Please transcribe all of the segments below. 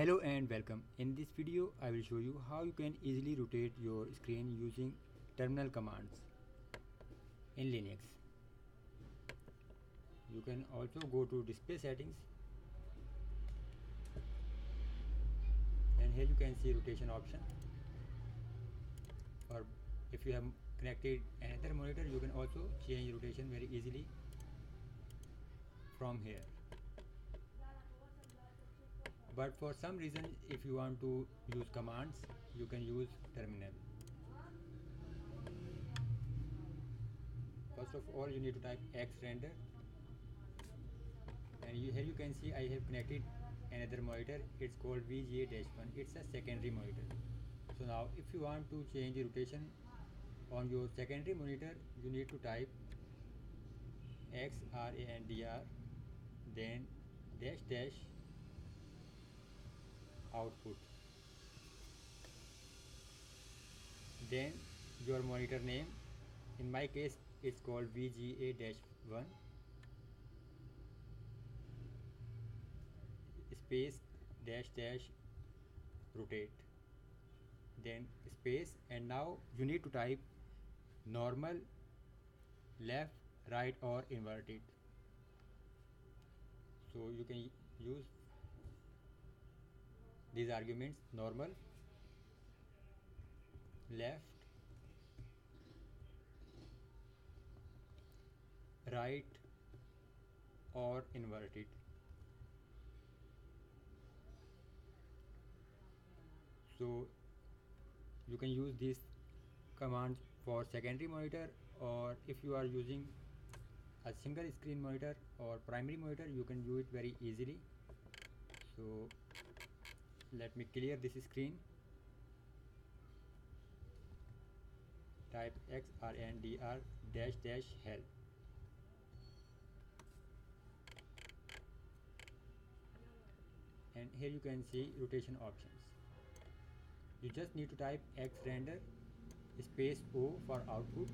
Hello and welcome. In this video I will show you how you can easily rotate your screen using terminal commands in Linux. You can also go to display settings and here you can see rotation option, or if you have connected another monitor you can also change rotation very easily from here. But for some reason if you want to use commands you can use terminal. First of all you need to type Xrandr, and here you can see I have connected another monitor. It's called VGA-1. It's a secondary monitor. So now if you want to change the rotation on your secondary monitor you need to type Xrandr, then dash dash output, then your monitor name. In my case it's called VGA-1 space dash dash rotate, then space, and now you need to type normal, left, right or inverted. So you can use these arguments: normal, left, right or inverted. So you can use these commands for secondary monitor, or if you are using a single screen monitor or primary monitor you can do it very easily. So let me clear this screen. Type Xrandr dash dash help, and here you can see rotation options. You just need to type Xrandr space O for output,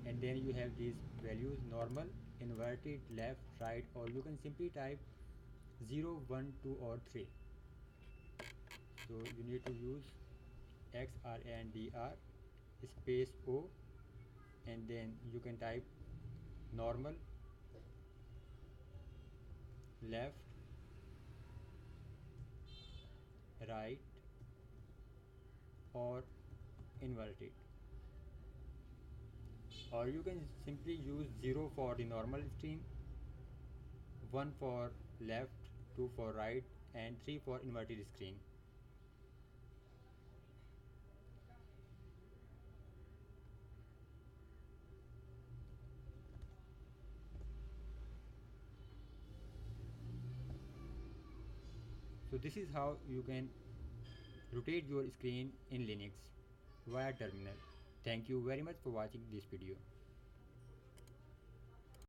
and then you have these values: normal, inverted, left, right, or you can simply type 0, 1, 2 or 3. So you need to use Xrandr space O, and then you can type normal, left, right or inverted, or you can simply use 0 for the normal screen, 1 for left, 2 for right and 3 for inverted screen. So this is how you can rotate your screen in Linux via terminal. Thank you very much for watching this video.